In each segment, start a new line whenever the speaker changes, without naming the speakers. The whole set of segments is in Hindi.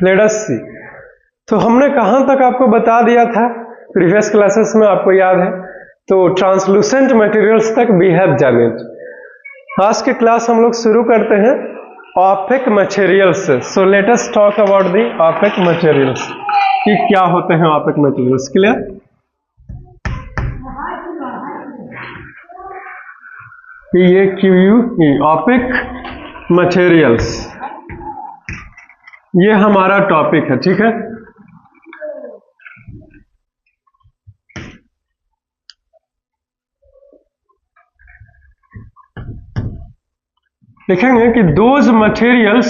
लेट अस सी। तो हमने कहां तक आपको बता दिया था प्रीवियस क्लासेस में, आपको याद है? तो ट्रांसलूसेंट मटेरियल्स तक वी हैव डन इट। आज की क्लास हम लोग शुरू करते हैं ऑपेक मटेरियल्स से। So let us talk about the opaque materials कि क्या होते हैं ऑपेक मटेरियल्स। क्लियर? ये QUE ऑपेक मटेरियल्स, ये हमारा टॉपिक है, ठीक है? देखेंगे कि those materials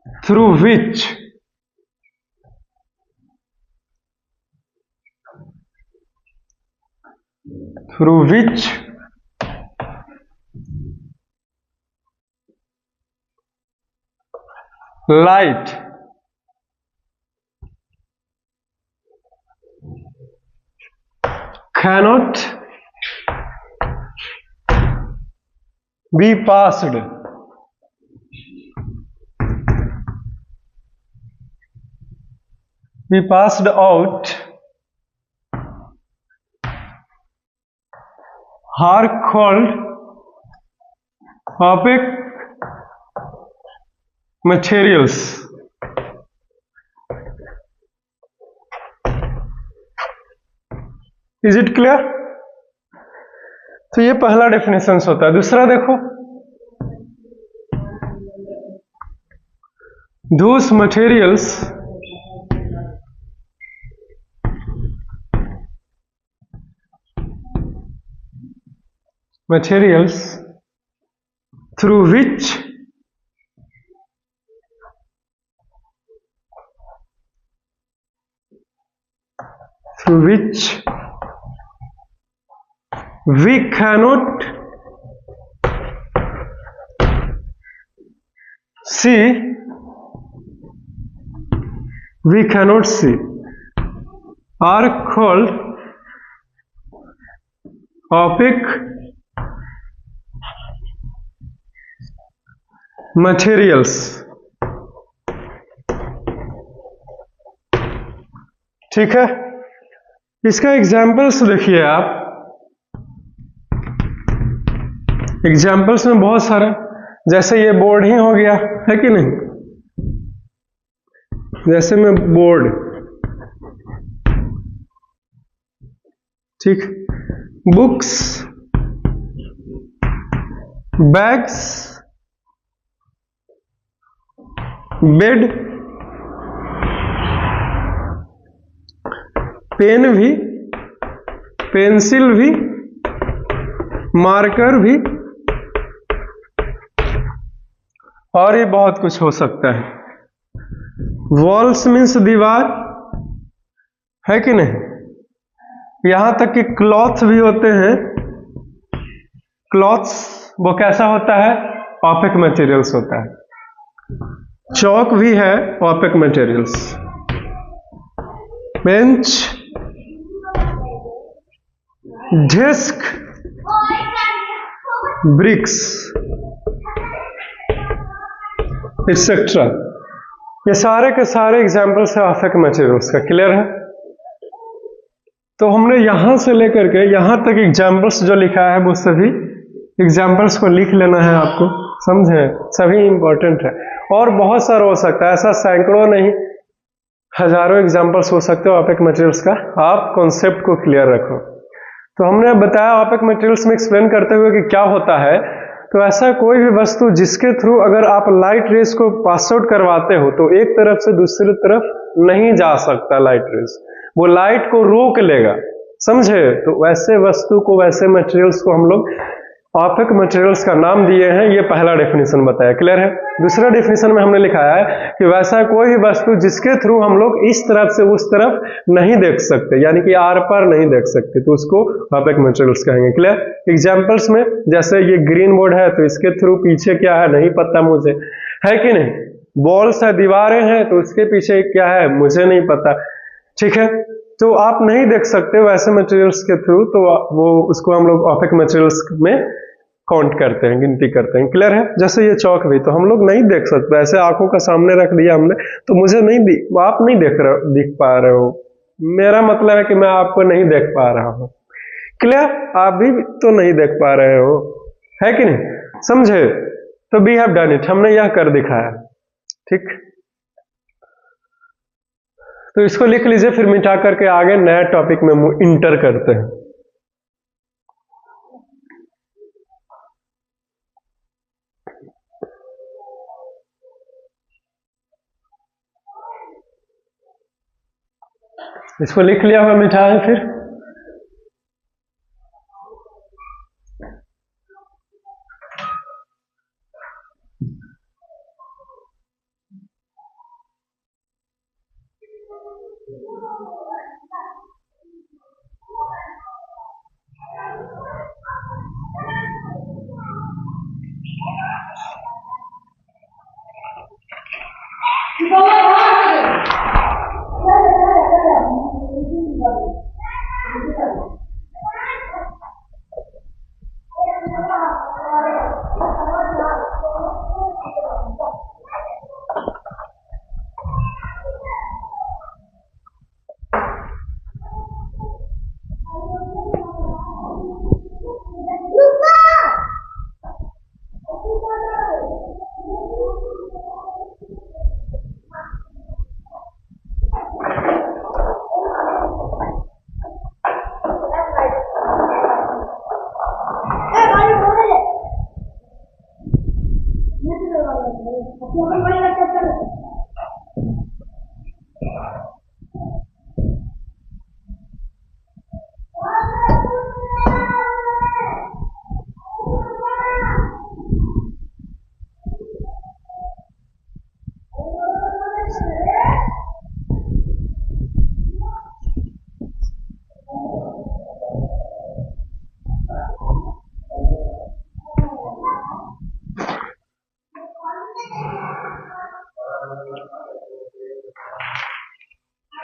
through which light cannot be passed out are called opaque materials। Is it clear? तो ये पहला डेफिनेशन होता है। दूसरा देखो, those materials through which we cannot see are called opaque materials। ठीक है? इसका एग्जाम्पल्स देखिए आप, एग्जाम्पल्स में बहुत सारे, जैसे ये बोर्ड ही हो गया, है कि नहीं? जैसे में बोर्ड, ठीक, बुक्स, बैग्स, बेड, पेन भी, पेंसिल भी, मार्कर भी, और ये बहुत कुछ हो सकता है। वॉल्स मीन्स दीवार, है कि नहीं? यहां तक कि क्लॉथ भी होते हैं। क्लॉथ्स वो कैसा होता है? ऑपेक मटेरियल्स होता है। चौक भी है opaque materials. Bench, desk, bricks etcetera, ये सारे के सारे एग्जाम्पल्स है ऑपेक मटेरियल्स का। क्लियर है? तो हमने यहां से लेकर के यहां तक एग्जाम्पल्स जो लिखा है वो सभी एग्जाम्पल्स को लिख लेना है आपको, समझे? सभी इंपॉर्टेंट है और बहुत सारा हो सकता है, ऐसा सैकड़ों नहीं हजारों एग्जाम्पल्स हो सकते हो ऑपेक मटेरियल्स का। आप कॉन्सेप्ट को क्लियर रखो। तो हमने बताया ऑपेक मटेरियल्स में एक्सप्लेन करते हुए कि क्या होता है। तो ऐसा कोई भी वस्तु जिसके थ्रू अगर आप लाइट रेस को पास आउट करवाते हो तो एक तरफ से दूसरी तरफ नहीं जा सकता लाइट रेस, वो लाइट को रोक लेगा, समझे? तो वैसे वस्तु को, वैसे मटेरियल्स को हम लोग ऑपेक मटेरियल्स का नाम दिए हैं। ये पहला डेफिनेशन बताया। क्लियर है? दूसरा डेफिनेशन में हमने लिखा है कि वैसा कोई भी वस्तु जिसके थ्रू हम लोग इस तरफ से उस तरफ नहीं देख सकते, यानी कि आर पार नहीं देख सकते, तो उसको ऑपेक मटेरियल्स कहेंगे। क्लियर? एग्जाम्पल्स में जैसे ये ग्रीन बोर्ड है तो इसके थ्रू पीछे क्या है नहीं पता मुझे, है कि नहीं? वॉल्स है, दीवारें हैं, तो उसके पीछे क्या है मुझे नहीं पता। ठीक है? तो आप नहीं देख सकते वैसे मटेरियल्स के थ्रू, तो वो उसको हम लोग ऑपेक मटेरियल्स में काउंट करते हैं, गिनती करते हैं। क्लियर है? जैसे ये चौक भी तो हम लोग नहीं देख सकते, ऐसे आंखों का सामने रख दिया हमने तो मुझे नहीं आप नहीं दिख पा रहे हो, मेरा मतलब है कि मैं आपको नहीं देख पा रहा हूं। क्लियर? आप भी तो नहीं देख पा रहे हो, है कि नहीं? समझे? तो वी हैव डन इट, हमने यह कर दिखाया। ठीक, तो इसको लिख लीजिए, फिर मिटा करके आगे नया टॉपिक में इंटर करते हैं। इसको लिख लिया हुआ मिटाएं फिर।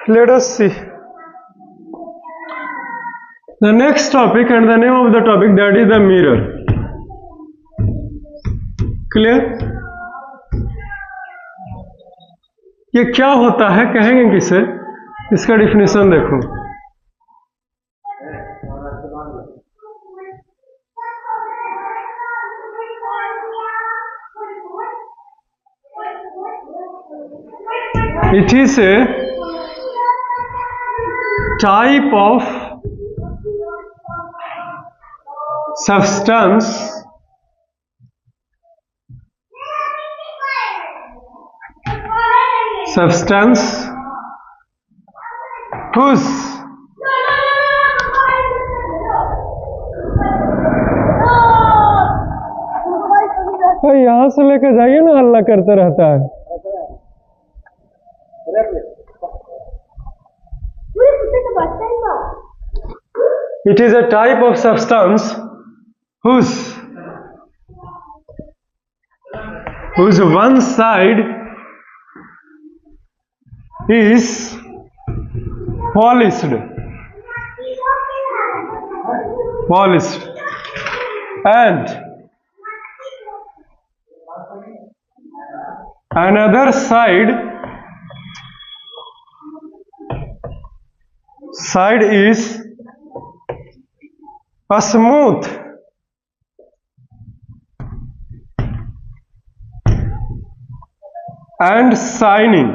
Let us see the next topic, and the name of the topic that is the mirror. Clear? ये क्या होता है कहेंगे किसे? इसका डिफिनेशन देखो। It is a type of substance whose यहां से लेकर जाइए ना, हल्ला करते रहता है। It is a type of substance whose one side is polished and another side is smooth and shining.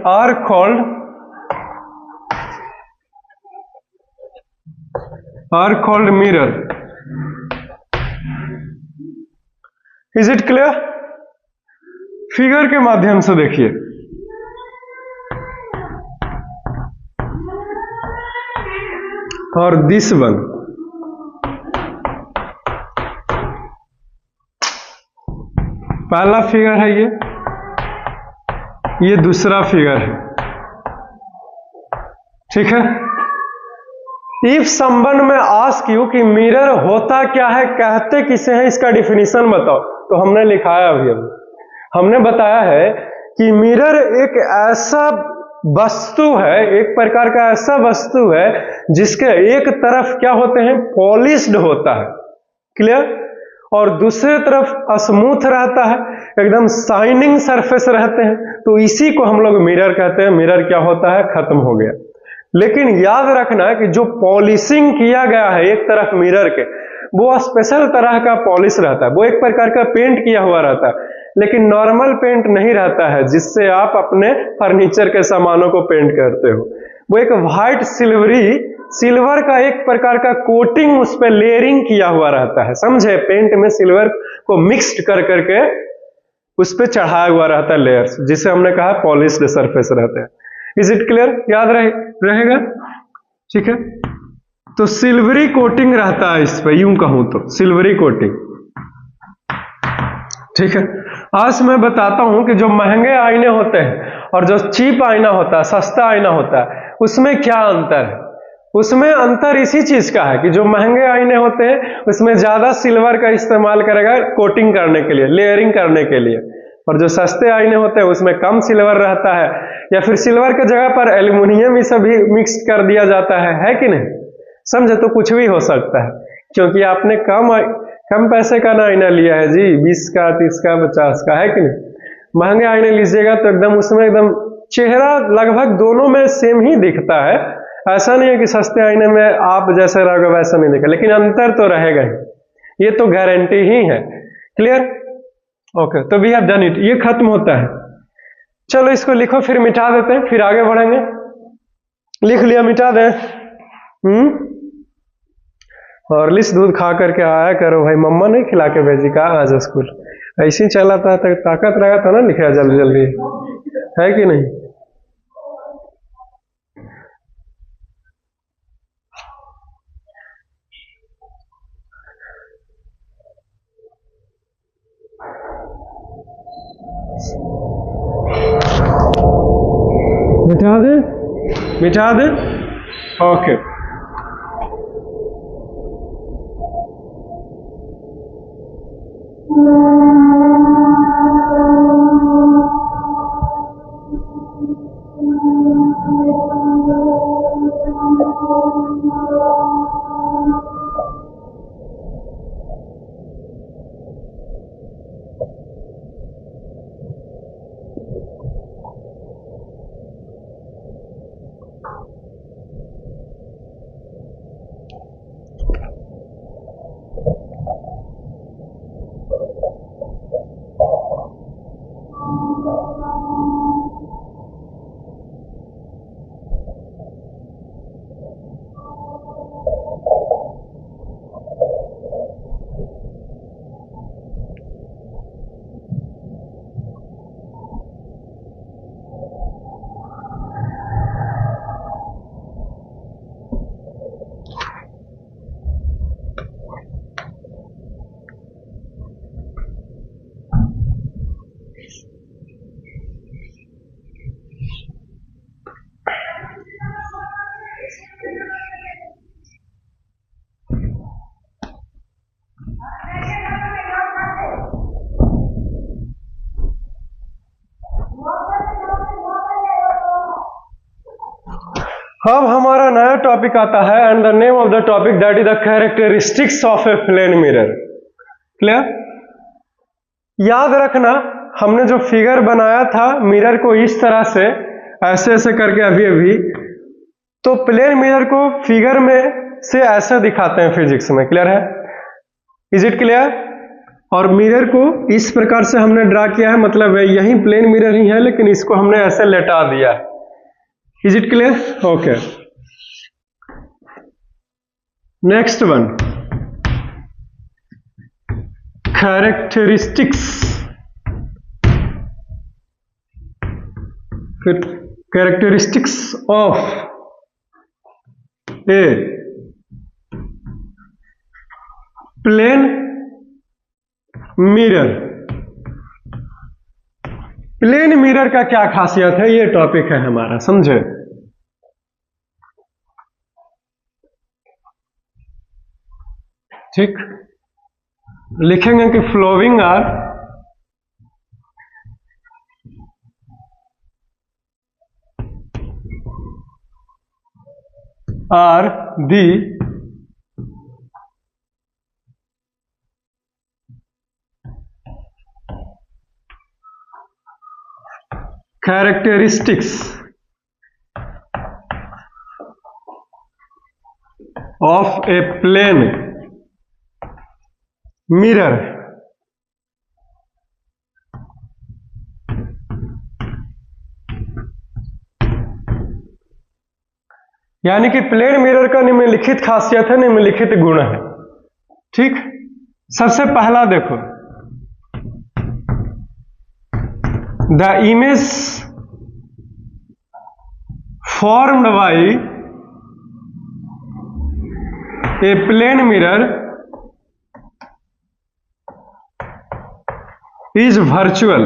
Are called mirror. Is it clear? Figure के माध्यम से देखिए। और दिस वन, पहला फिगर है ये दूसरा फिगर है। ठीक है? इफ समवन में आस्क यू कि मिरर होता क्या है, कहते किसे हैं, इसका डिफिनीशन बताओ, तो हमने लिखाया अभी अभी, हमने बताया है कि मिरर एक ऐसा वस्तु है, एक प्रकार का ऐसा वस्तु है जिसके एक तरफ क्या होते हैं, पॉलिश्ड होता है, क्लियर, और दूसरे तरफ स्मूथ रहता है, एकदम शाइनिंग सरफेस रहते हैं, तो इसी को हम लोग मिरर कहते हैं। मिरर क्या होता है, खत्म हो गया। लेकिन याद रखना कि जो पॉलिशिंग किया गया है एक तरफ मिरर के, वो स्पेशल तरह का पॉलिश रहता है, वो एक प्रकार का पेंट किया हुआ रहता है, लेकिन नॉर्मल पेंट नहीं रहता है जिससे आप अपने फर्नीचर के सामानों को पेंट करते हो। वो एक व्हाइट सिल्वर का एक प्रकार का कोटिंग, उस पर लेयरिंग किया हुआ रहता है, समझे, पेंट में सिल्वर को मिक्स्ड कर करके उस पर चढ़ाया हुआ रहता है लेयर्स, जिसे हमने कहा पॉलिश्ड सरफेस रहते हैं। इज इट क्लियर, याद रहेगा, ठीक है। तो सिल्वरी कोटिंग रहता है इस पे, यूं कहूं तो सिल्वरी कोटिंग, ठीक है। आज मैं बताता हूं कि जो महंगे आईने होते हैं और जो चीप आईना होता है, सस्ता आईना होता है, उसमें क्या अंतर है। उसमें अंतर इसी चीज का है कि जो महंगे आईने होते हैं उसमें ज्यादा सिल्वर का इस्तेमाल करेगा कोटिंग करने के लिए, लेयरिंग करने के लिए, और जो सस्ते आईने होते हैं उसमें कम सिल्वर रहता है, या फिर सिल्वर के जगह पर एल्युमिनियम इसे भी मिक्स कर दिया जाता है कि नहीं, समझे। तो कुछ भी हो सकता है, क्योंकि आपने कम पैसे का ना आईना लिया है जी, 20 का, 30 का, 50 का, है कि नहीं। महंगे आईने लीजिएगा तो एकदम उसमें एकदम चेहरा लगभग दोनों में सेम ही दिखता है, ऐसा नहीं है कि सस्ते आईने में आप जैसे रहोगे वैसा नहीं दिखा, लेकिन अंतर तो रहेगा ही, ये तो गारंटी ही है, क्लियर, ओके। तो वी हैव डन इट, ये खत्म होता है। चलो इसको लिखो, फिर मिटा देते हैं, फिर आगे बढ़ेंगे। लिख लिया, मिटा दें। और लिस्ट दूध खा करके आया करो भाई, मम्मा नहीं खिला के भेजी का आज स्कूल, ऐसे ही चला था तो ताकत रहा था ना, लिखा जल्दी जल्दी, है कि नहीं। मिटा दे, ओके। अब हमारा नया टॉपिक आता है, and the name of the topic that is the characteristics of a plane mirror. Clear, याद रखना हमने जो फिगर बनाया था मिरर को इस तरह से ऐसे ऐसे करके अभी तो प्लेन मिरर को फिगर में से ऐसे दिखाते हैं फिजिक्स में, क्लियर है, इज इट क्लियर। और मिरर को इस प्रकार से हमने ड्रा किया है, मतलब यही प्लेन मिरर ही है लेकिन इसको हमने ऐसे लेटा दिया है, is it clear, okay. Next one, characteristics of a plane mirror. Plane mirror का क्या खासियत है, ये टॉपिक है हमारा, समझे। ठीक, लिखेंगे कि flowing are the characteristics of a plane mirror. यानी कि प्लेन मिरर का निम्नलिखित खासियत है, निम्नलिखित गुण है। ठीक, सबसे पहला देखो, the image formed by a plane mirror is virtual.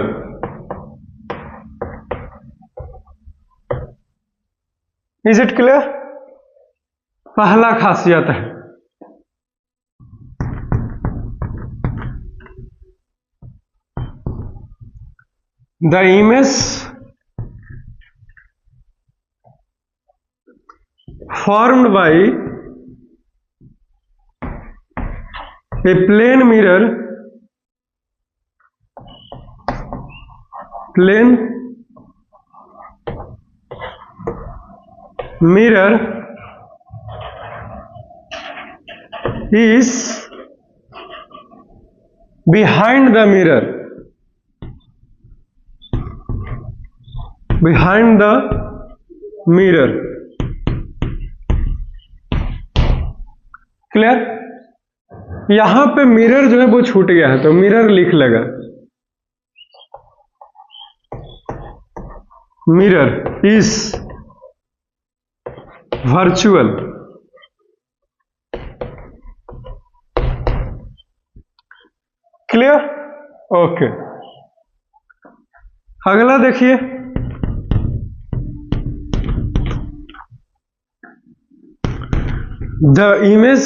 Is it clear? पहला खासियत है। The image formed by a plane mirror is behind the mirror. Behind the mirror. Clear? यहां पे मिरर जो है वो छूट गया है, तो मिरर लिख लेगा। Mirror is virtual. Clear? Okay, अगला देखिए, the image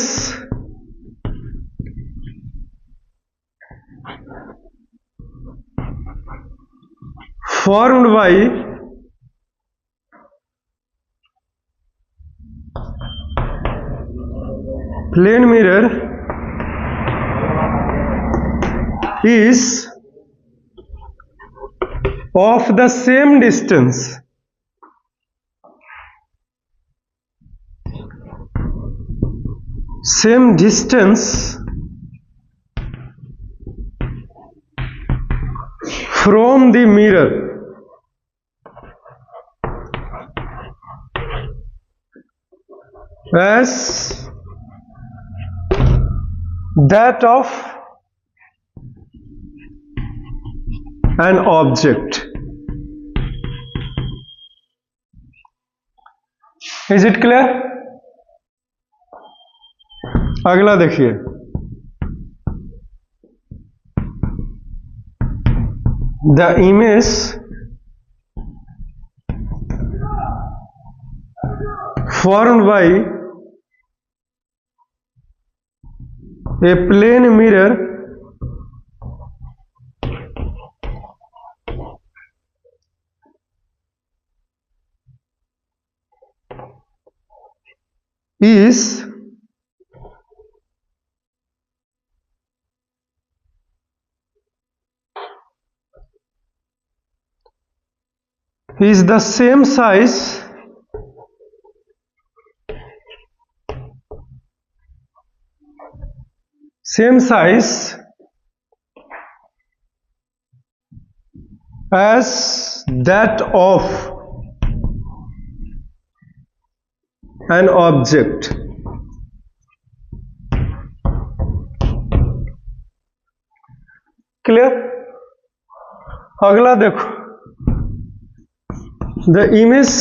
formed by plane mirror is of the same distance from the mirror as that of an object. Is it clear? अगला देखिए, the image formed by a plane mirror is the same size as that of an object. Clear? अगला देखो, the image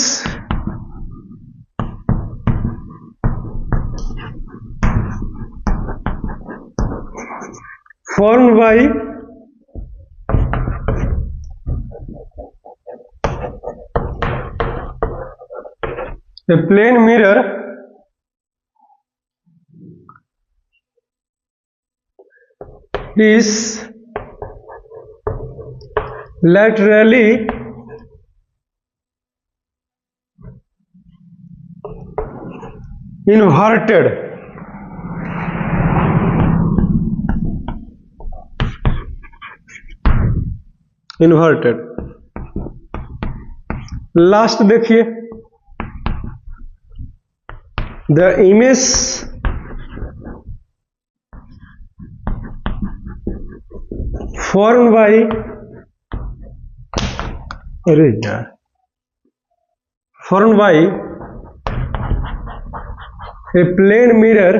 formed by a plane mirror is laterally inverted. Inverted. Last देखिए, the image formed by a plane mirror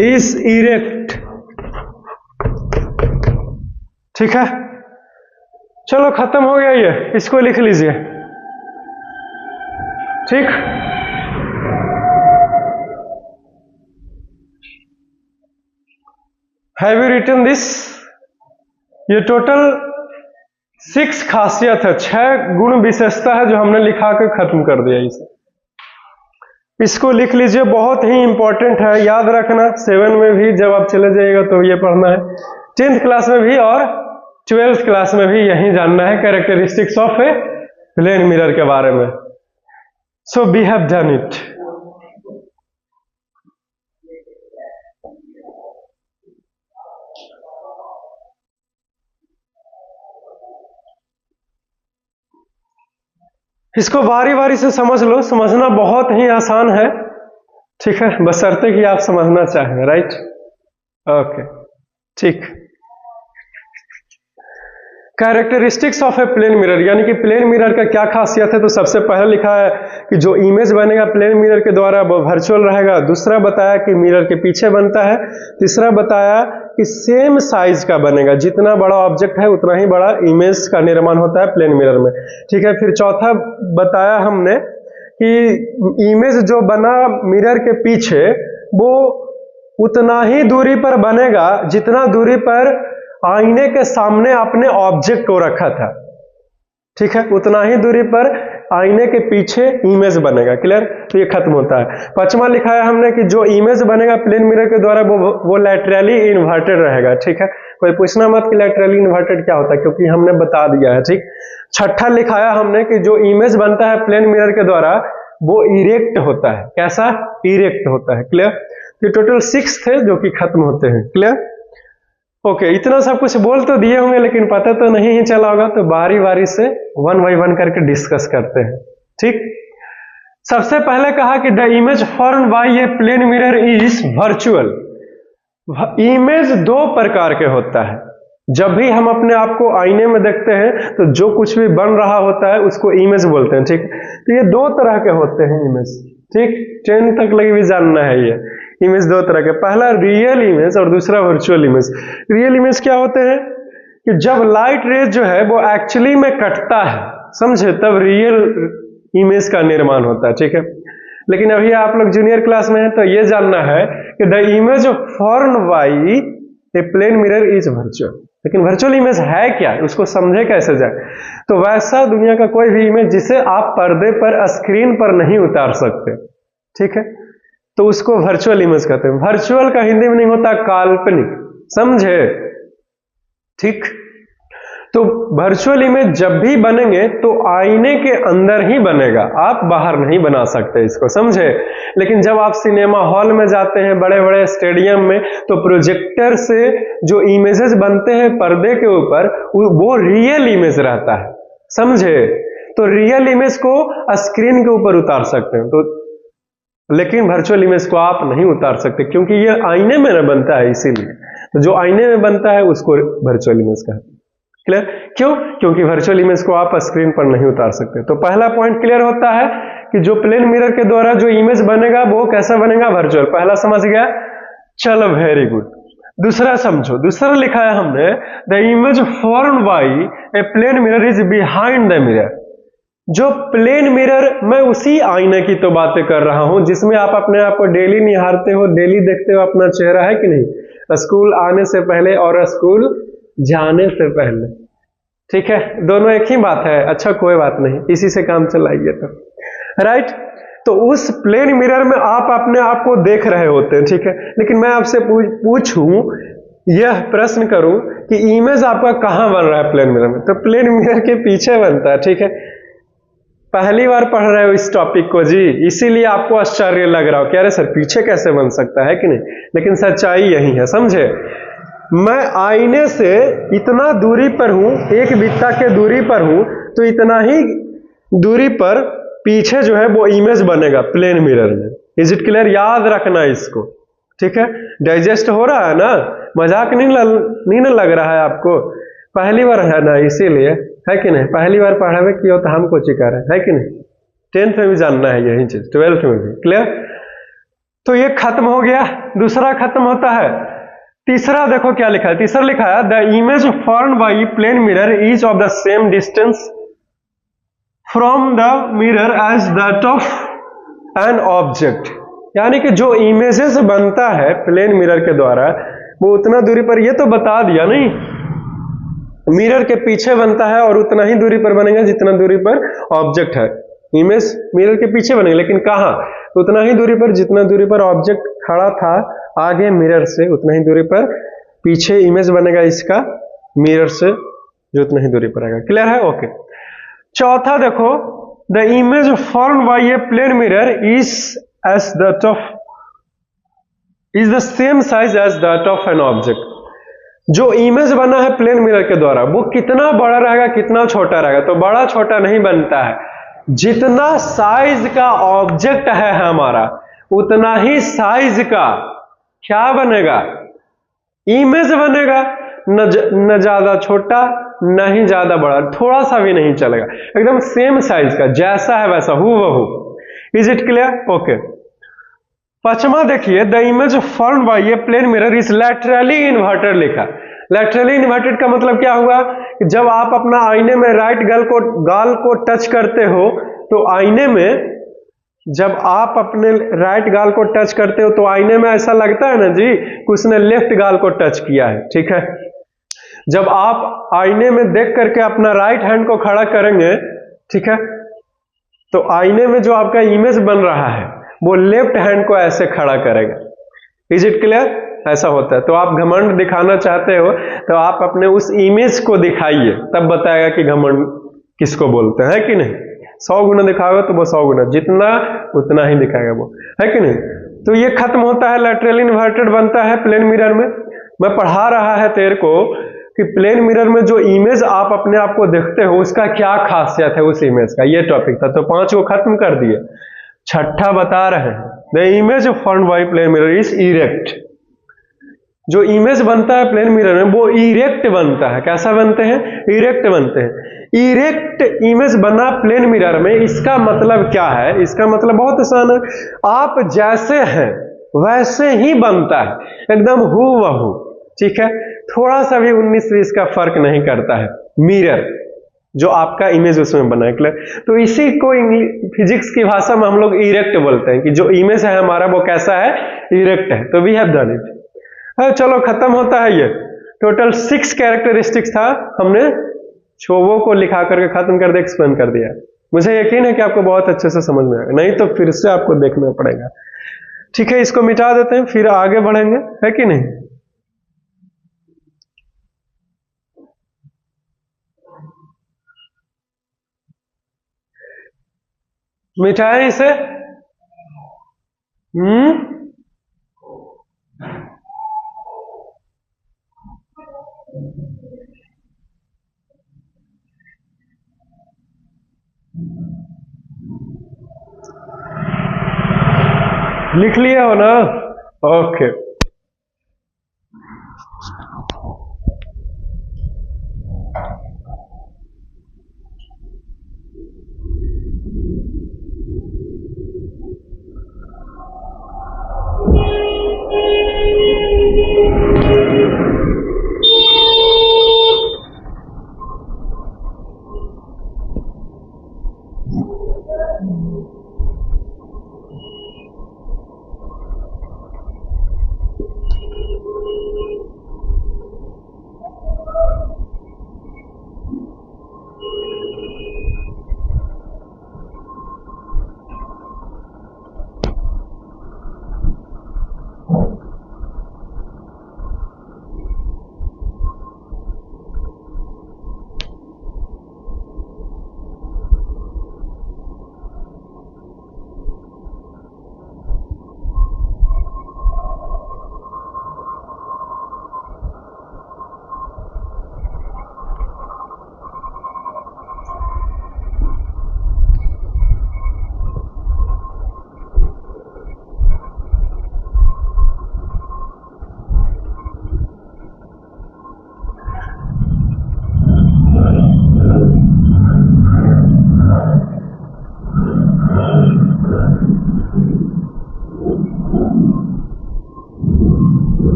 is erect. ठीक है, चलो खत्म हो गया ये, इसको लिख लीजिए। ठीक, हैव यू रिटन दिस? ये टोटल 6 खासियत है, 6 गुण विशेषता है जो हमने लिखा कर खत्म कर दिया इसे। इसको लिख लीजिए, बहुत ही इंपॉर्टेंट है, याद रखना। 7 में भी जब आप चले जाइएगा तो ये पढ़ना है, 10th क्लास में भी और 12th क्लास में भी यही जानना है, characteristics of a plane mirror के बारे में। So we have done it. इसको बारी बारी से समझ लो, समझना बहुत ही आसान है। ठीक है, बशर्ते कि आप समझना चाहें। राइट, ओके, ठीक। Characteristics of a plane mirror, यानी कि प्लेन मिरर का क्या खासियत है। तो सबसे पहले लिखा है कि जो इमेज बनेगा प्लेन मिरर के द्वारा वो वर्चुअल रहेगा। दूसरा बताया कि मिरर के पीछे बनता है। तीसरा बताया कि सेम साइज का बनेगा, जितना बड़ा ऑब्जेक्ट है उतना ही बड़ा इमेज का निर्माण होता है प्लेन मिरर में। ठीक है, फिर चौथा बताया हमने कि इमेज जो बना मिरर के पीछे वो उतना ही दूरी पर बनेगा जितना दूरी पर आईने के सामने आपने ऑब्जेक्ट को रखा था। ठीक है, उतना ही दूरी पर आईने के पीछे इमेज बनेगा। क्लियर? तो ये खत्म होता है। पांचवा लिखा है हमने कि जो इमेज बनेगा प्लेन मिरर के द्वारा वो लैटरली इन्वर्टेड रहेगा। ठीक है, कोई पूछना मत कि लैटरली इन्वर्टेड क्या होता है, क्योंकि हमने बता दिया है। ठीक, छठा लिखाया हमने कि जो इमेज बनता है प्लेन मिरर के द्वारा वो इरेक्ट होता है। कैसा? इरेक्ट होता है। क्लियर? ये टोटल 6 थे जो कि खत्म होते हैं। क्लियर? ओके, इतना सब कुछ बोल तो दिए होंगे लेकिन पता तो नहीं ही चला होगा, तो बारी बारी से 1 by 1 करके डिस्कस करते हैं। ठीक, सबसे पहले कहा कि the image formed by a plane mirror is virtual. Image 2 प्रकार के होता है। जब भी हम अपने आप को आईने में देखते हैं तो जो कुछ भी बन रहा होता है उसको इमेज बोलते हैं। ठीक, तो ये 2 तरह के होते हैं इमेज। ठीक, 10 तक लगी भी जानना है। ये इमेज 2 तरह के, पहला रियल इमेज और दूसरा वर्चुअल इमेज। रियल इमेज क्या होते हैं कि जब लाइट रेज जो है वो एक्चुअली में कटता है, समझे, तब रियल इमेज का निर्माण होता है। ठीक है, लेकिन अभी आप लोग जूनियर क्लास में हैं तो ये जानना है कि the image formed by a plane mirror is virtual. लेकिन वर्चुअल इमेज है क्या, उसको समझे कैसे जाए। तो वैसा दुनिया का कोई भी इमेज जिसे आप पर्दे पर, स्क्रीन पर नहीं उतार सकते, ठीक है, तो उसको वर्चुअल इमेज कहते हैं। वर्चुअल का हिंदी में नहीं होता काल्पनिक, समझे। ठीक, तो वर्चुअल इमेज जब भी बनेंगे तो आईने के अंदर ही बनेगा, आप बाहर नहीं बना सकते इसको, समझे। लेकिन जब आप सिनेमा हॉल में जाते हैं, बड़े बड़े स्टेडियम में, तो प्रोजेक्टर से जो इमेजेस बनते हैं पर्दे के ऊपर वो रियल इमेज रहता है, समझे। तो रियल इमेज को स्क्रीन के ऊपर उतार सकते हैं, तो लेकिन वर्चुअल इमेज को आप नहीं उतार सकते क्योंकि ये आईने में न बनता है, इसीलिए। तो जो आईने में बनता है उसको वर्चुअल इमेज कहते हैं। क्लियर? क्यों? क्योंकि वर्चुअल इमेज को आप स्क्रीन पर नहीं उतार सकते। तो पहला पॉइंट क्लियर होता है कि जो प्लेन मिरर के द्वारा जो इमेज बनेगा वो कैसा बनेगा, वर्चुअल। पहला समझ गया, चलो वेरी गुड। दूसरा समझो, दूसरा लिखा है हमने the image formed by a plane mirror is behind the mirror. जो प्लेन मिरर, मैं उसी आईने की तो बातें कर रहा हूं जिसमें आप अपने आप को डेली निहारते हो, डेली देखते हो अपना चेहरा, है कि नहीं, स्कूल आने से पहले और स्कूल जाने से पहले। ठीक है, दोनों एक ही बात है। अच्छा कोई बात नहीं, इसी से काम चलाइए तो। राइट, तो उस प्लेन मिरर में आप अपने आप को देख रहे होते हैं, ठीक है। लेकिन मैं आपसे पूछूं, यह प्रश्न करूं कि इमेज आपका कहां बन रहा है प्लेन मिरर में, तो प्लेन मिरर के पीछे बनता है, ठीक है। पहली बार पढ़ रहे हो इस टॉपिक को जी, इसीलिए आपको आश्चर्य लग रहा हो कि अरे सर पीछे कैसे बन सकता है कि नहीं, लेकिन सच्चाई यही है, समझे। मैं आईने से इतना दूरी पर हूं, एक बित्ता के दूरी पर हूं, तो इतना ही दूरी पर पीछे जो है वो इमेज बनेगा प्लेन मिरर में। Is it clear? याद रखना इसको, ठीक है। डाइजेस्ट हो रहा है ना, मजाक नहीं ना लग रहा है आपको, पहली बार है ना, इसीलिए, है कि नहीं। पहली बार पढ़ावे की हो तो हमको चिका रहे, है कि नहीं। 10th में भी जानना है यही चीज, 12th में भी। क्लियर? तो ये खत्म हो गया, दूसरा खत्म होता है। तीसरा देखो क्या लिखा है, तीसरा लिखा है the image formed by plane mirror is of the same distance from the mirror as that of an object. यानी कि जो इमेजेस बनता है प्लेन मिरर के द्वारा वो उतना दूरी पर, ये तो बता दिया नहीं, मिरर के पीछे बनता है और उतना ही दूरी पर बनेगा जितना दूरी पर ऑब्जेक्ट है। इमेज मिरर के पीछे बनेगा, लेकिन कहां? उतना ही दूरी पर जितना दूरी पर ऑब्जेक्ट खड़ा था आगे मिरर से, उतना ही दूरी पर पीछे इमेज बनेगा इसका मिरर से, जो उतना ही दूरी पर आएगा। क्लियर है? ओके। चौथा देखो, the image formed by a plane mirror is as that of is the same size as that of an object. जो इमेज बना है प्लेन मिरर के द्वारा वो कितना बड़ा रहेगा कितना छोटा रहेगा, तो बड़ा छोटा नहीं बनता है, जितना साइज का ऑब्जेक्ट है हमारा उतना ही साइज का क्या बनेगा? इमेज बनेगा। न ज्यादा छोटा न ही ज्यादा बड़ा, थोड़ा सा भी नहीं चलेगा, एकदम सेम साइज का, जैसा है वैसा हूबहू। Is it clear? ओके। पांचवा देखिए, the image formed by a plane mirror is laterally inverted लिखा। लैटरली इन्वर्टेड का मतलब क्या हुआ कि जब आप अपना आईने में राइट गाल को टच करते हो तो आईने में, जब आप अपने राइट गाल को टच करते हो तो आईने में ऐसा लगता है ना जी कि उसने लेफ्ट गाल को टच किया है, ठीक है। जब आप आईने में देख करके अपना राइट हैंड को खड़ा करेंगे, ठीक है, तो आईने में जो आपका इमेज बन रहा है वो लेफ्ट हैंड को ऐसे खड़ा करेगा। Is it clear? ऐसा होता है। तो आप घमंड दिखाना चाहते हो तो आप अपने उस इमेज को दिखाइए, तब बताएगा कि घमंड किसको बोलते हैं, कि नहीं। 100 गुना दिखाओगे तो वो 100 गुना, जितना उतना ही दिखाएगा वो, है कि नहीं। तो ये खत्म होता है, लैटरली इन्वर्टेड बनता है प्लेन मिरर में। मैं पढ़ा रहा है तेरे को कि प्लेन मिरर में जो इमेज आप अपने आप को देखते हो उसका क्या खासियत है उस इमेज का, ये टॉपिक था। तो 5 को खत्म कर दिए, छठा बता रहे हैं, the image formed by plane mirror is erect. जो इमेज बनता है प्लेन मिरर में वो इरेक्ट बनता है। कैसा बनते हैं? इरेक्ट बनते हैं। इरेक्ट इमेज बना प्लेन मिरर में, इसका मतलब क्या है? इसका मतलब बहुत आसान है, आप जैसे हैं वैसे ही बनता है, एकदम हूबहू, ठीक है। थोड़ा सा भी 19-20 का फर्क नहीं करता है मिरर, जो आपका इमेज उसमें बना है। क्लियर? तो इसी को फिजिक्स की भाषा में हम लोग इरेक्ट बोलते हैं कि जो इमेज है हमारा वो कैसा है? इरेक्ट है। तो वी हैव डन इट। चलो खत्म होता है ये। टोटल 6 कैरेक्टरिस्टिक्स था, हमने 6 को लिखा करके खत्म कर दिया, एक्सप्लेन कर दिया। मुझे यकीन है कि आपको बहुत अच्छे से समझ में आएगा, नहीं तो फिर से आपको देखना पड़ेगा, ठीक है। इसको मिटा देते हैं, फिर आगे बढ़ेंगे, है कि नहीं। मिटाएं इसे। लिख लिए हो ना? ओके।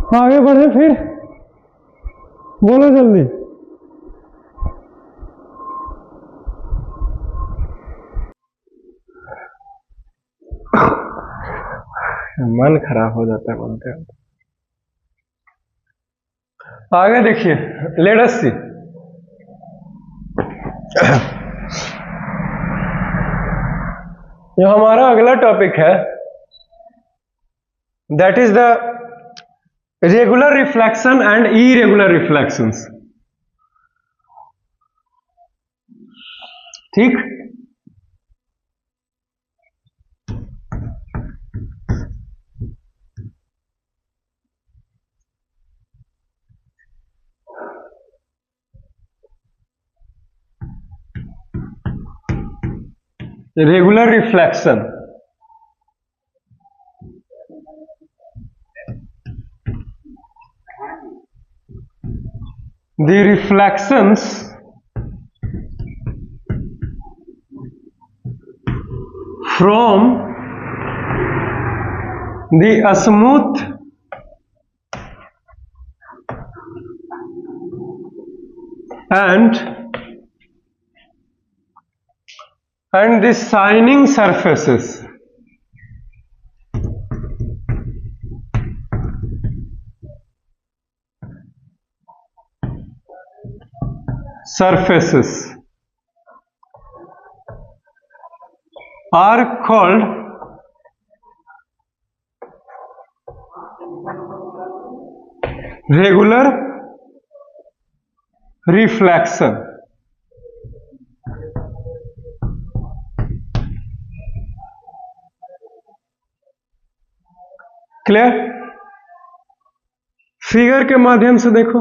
आगे बढ़े फिर, बोलो जल्दी। मन खराब हो जाता है बोलते हैं। आगे देखिए, लेट अस सी। जो हमारा अगला टॉपिक है, that is the regular reflection and irregular reflections. ठीक, regular reflection, the reflections from the smooth and the shining surfaces are called regular reflection। Clear? Figure के माध्यम से देखो,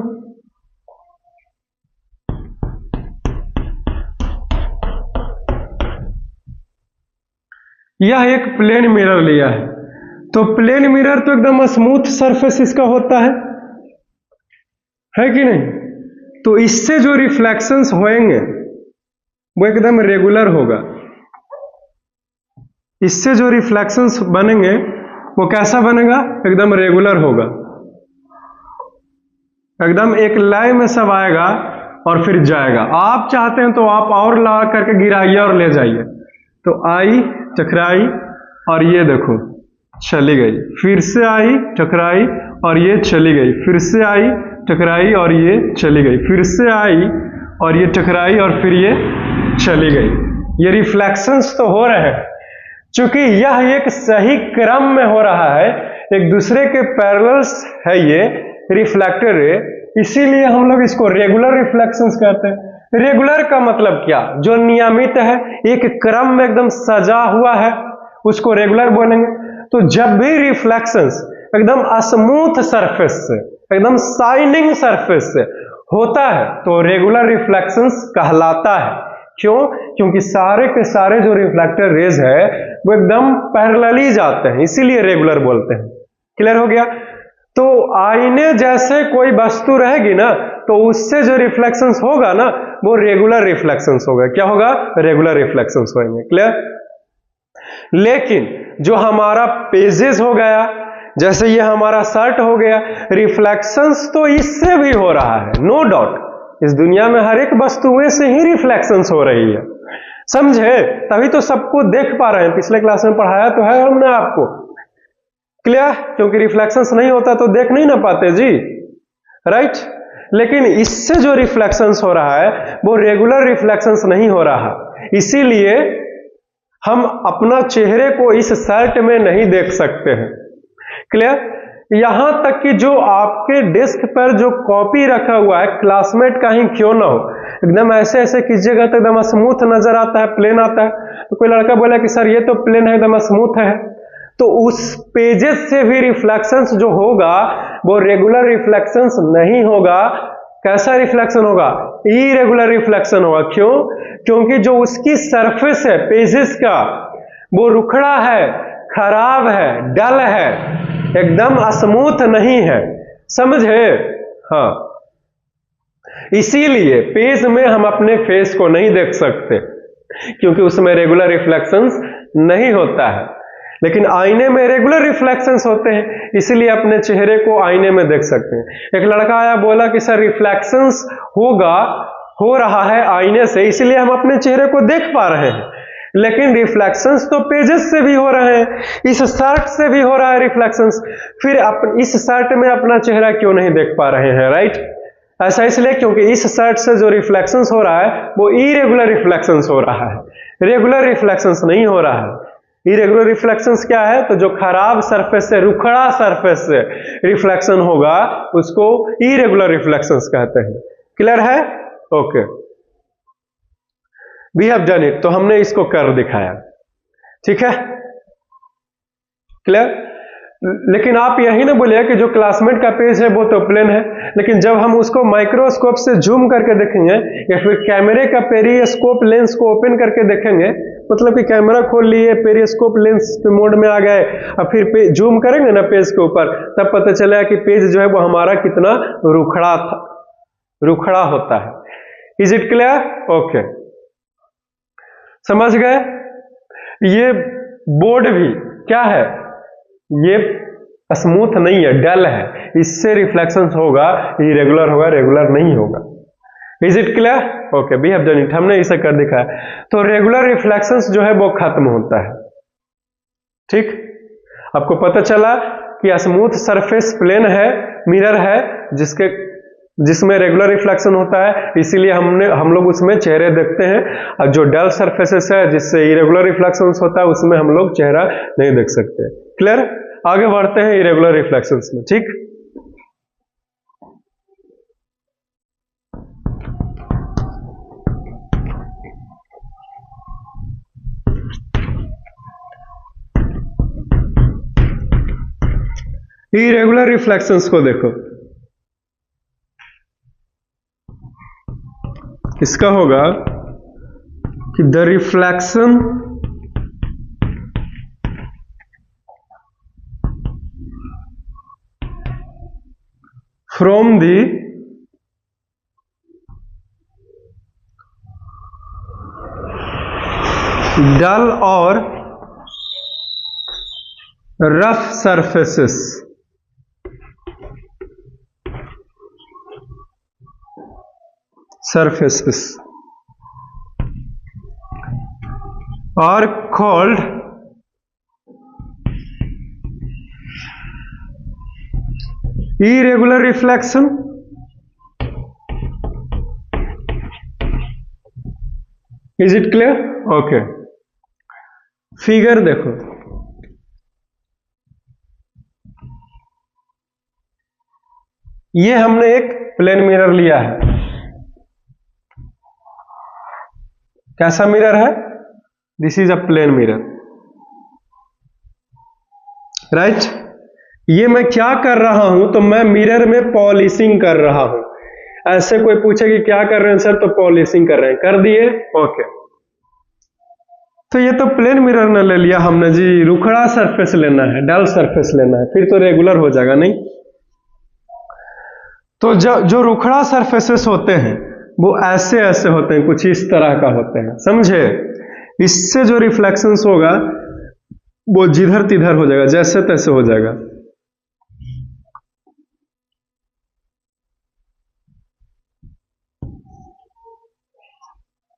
यह एक प्लेन मिरर लिया है, तो प्लेन मिरर तो एकदम स्मूथ सरफेस इसका होता है कि नहीं? तो इससे जो रिफ्लेक्शंस होंगे वो एकदम रेगुलर होगा। इससे जो रिफ्लेक्शंस बनेंगे वो कैसा बनेगा? एकदम रेगुलर होगा, एकदम एक लाइन में सब आएगा और फिर जाएगा। आप चाहते हैं तो आप और ला करके गिराइए और ले जाइए, तो आई टकराई और ये देखो चली गई, फिर से आई टकराई और ये चली गई, फिर से आई टकराई और ये चली गई, फिर से आई और ये टकराई और फिर ये चली गई। ये रिफ्लेक्शंस तो हो रहे हैं, चूंकि यह एक सही क्रम में हो रहा है, एक दूसरे के पैरेलल्स है ये रिफ्लेक्टर रे, इसीलिए हम लोग इसको रेगुलर रिफ्लेक्शंस कहते हैं। रेगुलर का मतलब क्या? जो नियमित है, एक क्रम में एकदम सजा हुआ है, उसको रेगुलर बोलेंगे। तो जब भी रिफ्लेक्शंस एकदम स्मूथ सरफेस से, एकदम शाइनिंग सरफेस से होता है तो रेगुलर रिफ्लेक्शंस कहलाता है। क्यों? क्योंकि सारे के सारे जो रिफ्लेक्टर रेज है वो एकदम पैरेलली जाते हैं, इसीलिए रेगुलर बोलते हैं। क्लियर हो गया? तो आईने जैसे कोई वस्तु रहेगी ना, तो उससे जो रिफ्लेक्शंस होगा ना वो रेगुलर रिफ्लेक्शंस होगा। क्या होगा? रेगुलर रिफ्लेक्शंस होंगे। क्लियर? लेकिन जो हमारा पेजेस हो गया, जैसे ये हमारा शर्ट हो गया, रिफ्लेक्शंस तो इससे भी हो रहा है, नो डाउट। इस दुनिया में हर एक वस्तुएं से ही रिफ्लेक्शंस हो रही है, समझे? तभी तो सबको देख पा रहे हैं। पिछले क्लास में पढ़ाया तो है हमने आपको। क्लियर? क्योंकि रिफ्लेक्शंस नहीं होता तो देख नहीं ना पाते जी, राइट? लेकिन इससे जो रिफ्लेक्शंस हो रहा है वो रेगुलर रिफ्लेक्शंस नहीं हो रहा, इसीलिए हम अपना चेहरे को इस शर्ट में नहीं देख सकते हैं। क्लियर? यहां तक कि जो आपके डेस्क पर जो कॉपी रखा हुआ है, क्लासमेट का ही क्यों ना हो, एकदम ऐसे ऐसे कीजिएगा तो एकदम स्मूथ नजर आता है, प्लेन आता है। तो कोई लड़का बोला कि सर ये तो प्लेन है, एकदम स्मूथ है, तो उस पेजेस से भी रिफ्लेक्शंस जो होगा वो रेगुलर रिफ्लेक्शंस नहीं होगा। कैसा रिफ्लेक्शन होगा? इरेगुलर रिफ्लेक्शन होगा। क्यों? क्योंकि जो उसकी सरफेस है पेजेस का वो रुखड़ा है, खराब है, डल है, एकदम स्मूथ नहीं है, समझे? हाँ, इसीलिए पेज में हम अपने फेस को नहीं देख सकते, क्योंकि उसमें रेगुलर रिफ्लेक्शंस नहीं होता है। लेकिन आईने में रेगुलर रिफ्लेक्शंस होते हैं, इसीलिए अपने चेहरे को आईने में देख सकते हैं। एक लड़का आया बोला कि सर रिफ्लेक्शंस हो रहा है आईने से, इसलिए हम अपने चेहरे को देख पा रहे हैं, लेकिन रिफ्लेक्शंस तो पेजेस से भी हो रहे हैं, इस शर्ट से भी हो रहा है रिफ्लेक्शंस, फिर इस शर्ट में अपना चेहरा क्यों नहीं देख पा रहे हैं, राइट? ऐसा इसलिए क्योंकि इस शर्ट से जो रिफ्लेक्शंस हो रहा है वो इरेगुलर रिफ्लेक्शंस हो रहा है, रेगुलर रिफ्लेक्शंस नहीं हो रहा है। इरेगुलर रिफ्लेक्शंस क्या है? तो जो खराब सरफेस से, रुखड़ा सरफेस से रिफ्लेक्शन होगा उसको इरेगुलर रिफ्लेक्शंस कहते हैं। क्लियर है? Okay, we have done it. तो हमने इसको कर दिखाया, ठीक है, क्लियर? लेकिन आप यही ना बोलिए कि जो क्लासमेट का पेज है वो तो प्लेन है, लेकिन जब हम उसको माइक्रोस्कोप से जूम करके देखेंगे या फिर कैमरे का पेरिस्कोप लेंस को ओपन करके देखेंगे, मतलब कि कैमरा खोल लिए, पेरिस्कोप लेंस के मोड में आ गए और फिर जूम करेंगे ना पेज के ऊपर, तब पता चलेगा कि पेज जो है वो हमारा कितना रुखड़ा होता है। Is it clear? ओके, समझ गए? ये बोर्ड भी क्या है? ये स्मूथ नहीं है, डल है, इससे रिफ्लेक्शन होगा, इरेगुलर होगा, रेगुलर नहीं होगा। Is it clear? Okay, we have done it. हमने इसे कर दिखाया। तो रेगुलर रिफ्लेक्शंस जो है वो खत्म होता है, ठीक? आपको पता चला कि स्मूथ सरफेस प्लेन है, मिरर है, जिसमें रेगुलर रिफ्लेक्शन होता है, इसीलिए हम लोग उसमें चेहरे देखते हैं, और जो डल सरफेसेस है जिससे इरेगुलर रिफ्लेक्शन होता है उसमें हम लोग चेहरा नहीं देख सकते। क्लियर? आगे बढ़ते हैं इरेगुलर रिफ्लेक्शंस में, ठीक? इरेगुलर रिफ्लेक्शंस को देखो, इसका होगा कि the reflection from the dull और rough surfaces are called irregular reflection Is it clear? Okay. Figure देखो, ये हमने एक प्लेन मिरर लिया है। कैसा मिरर है? This is a plane mirror, right? ये मैं क्या कर रहा हूं? तो मैं मिरर में पॉलिशिंग कर रहा हूं। ऐसे कोई पूछे कि क्या कर रहे हैं सर, तो पॉलिशिंग कर रहे हैं, कर दिए, ओके। तो ये तो प्लेन मिरर ने ले लिया हमने जी, रुखड़ा सरफेस लेना है, डल सरफेस लेना है, फिर तो रेगुलर हो जाएगा नहीं। तो जो रुखड़ा सरफेसेस होते हैं वो ऐसे ऐसे होते हैं, कुछ इस तरह का होते हैं, समझे? इससे जो रिफ्लेक्शंस होगा वो जिधर तिधर हो जाएगा, जैसे तैसे हो जाएगा।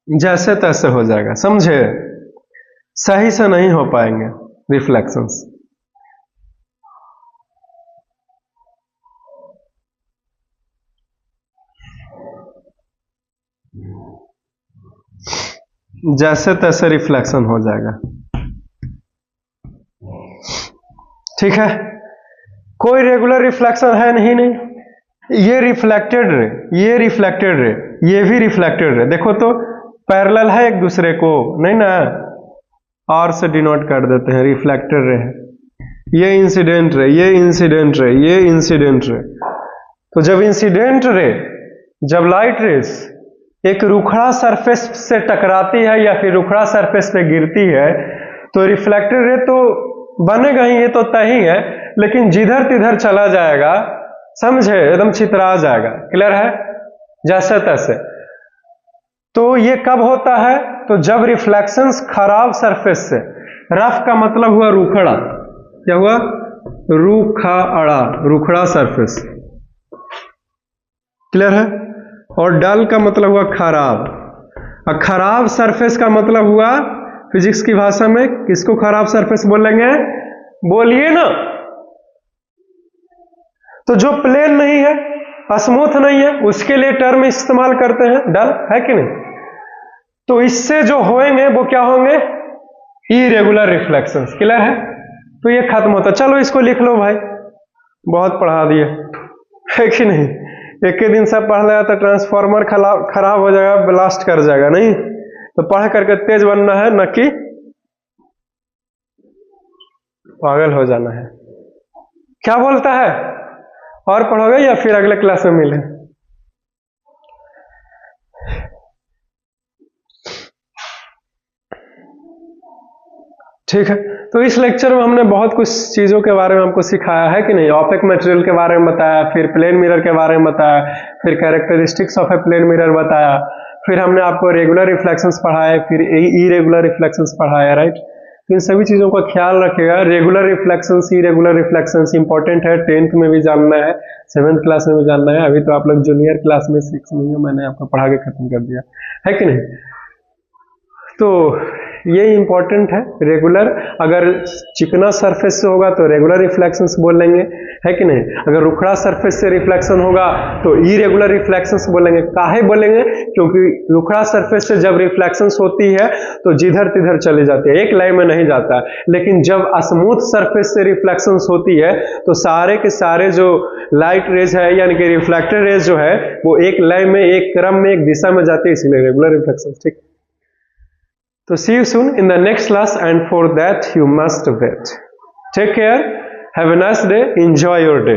जैसे तैसे हो जाएगा, समझे? सही से नहीं हो पाएंगे रिफ्लेक्शंस। जैसे तैसे रिफ्लेक्शन हो जाएगा, ठीक है? कोई रेगुलर रिफ्लेक्शन है नहीं। ये रिफ्लेक्टेड रे, ये रिफ्लेक्टेड रे, ये भी रिफ्लेक्टेड रे, देखो तो पैरेलल है एक दूसरे को, नहीं ना? आर से डिनोट कर देते हैं, रिफ्लेक्टेड रे है। ये इंसिडेंट रे, ये इंसिडेंट रे, ये इंसिडेंट रे। तो जब इंसिडेंट रे, जब लाइट रेस एक रुखड़ा सरफेस से टकराती है या फिर रुखड़ा सरफेस पे गिरती है, तो रिफ्लेक्टेड रे तो बनेगा ही, ये तो तय ही है, लेकिन जिधर तिधर चला जाएगा, समझे? एकदम छितरा जाएगा। क्लियर है? जैसे तैसे। तो ये कब होता है? तो जब रिफ्लेक्शंस खराब सरफेस से, रफ का मतलब हुआ रूखड़ा, क्या हुआ? रूखाड़ा, रूखड़ा सरफेस, क्लियर है? और डल का मतलब हुआ खराब, और खराब सरफेस का मतलब हुआ फिजिक्स की भाषा में किसको खराब सरफेस बोलेंगे? बोलिए ना। तो जो प्लेन नहीं है, स्मूथ नहीं है, उसके लिए टर्म इस्तेमाल करते हैं डल, है कि नहीं? तो इससे जो होंगे वो क्या होंगे? इरेगुलर रिफ्लेक्शंस, क्लियर है? तो ये खत्म होता। चलो इसको लिख लो भाई, बहुत पढ़ा दिए, है कि नहीं? एक ही दिन सब पढ़ लिया तो ट्रांसफार्मर खराब हो जाएगा, ब्लास्ट कर जाएगा, नहीं? तो पढ़ करके तेज बनना है, न कि पागल हो जाना है। क्या बोलता है? और पढ़ोगे या फिर अगले क्लास में मिले? ठीक है, तो इस लेक्चर में हमने बहुत कुछ चीजों के बारे में हमको सिखाया, है कि नहीं? ऑपेक मटेरियल के बारे में बताया, फिर प्लेन मिरर के बारे में बताया, फिर characteristics of a plane mirror बताया, फिर हमने आपको रेगुलर रिफ्लेक्शंस पढ़ाए, फिर इरेगुलर रिफ्लेक्शंस पढ़ाया, राइट? तो इन सभी चीजों का ख्याल रखिएगा। Regular reflections, irregular reflections important है, 10th में भी जानना है, 7th क्लास में भी जानना है। अभी तो आप लोग जूनियर क्लास में 6 में हो, मैंने आपको पढ़ा के खत्म कर दिया, है कि नहीं? तो ये इंपॉर्टेंट है। रेगुलर, अगर चिकना सरफेस से होगा तो रेगुलर रिफ्लेक्शंस बोल लेंगे, है कि नहीं? अगर रुखड़ा सरफेस से रिफ्लेक्शन होगा तो इरेगुलर रिफ्लेक्शंस बोलेंगे। काहे बोलेंगे? क्योंकि रुखड़ा सरफेस से जब रिफ्लेक्शंस होती है तो जिधर तिधर चली जाती है, एक लाइन में नहीं जाता। लेकिन जब स्मूथ सरफेस से रिफ्लेक्शंस होती है तो सारे के सारे जो लाइट रेज है, यानी कि रिफ्लेक्टेड रेज जो है, वो एक लाइन में, एक क्रम में, एक दिशा में जाती है, इसलिए रेगुलर रिफ्लेक्शंस। ठीक, so see you soon in the next class, and for that you must wait. Take care, have a nice day, enjoy your day.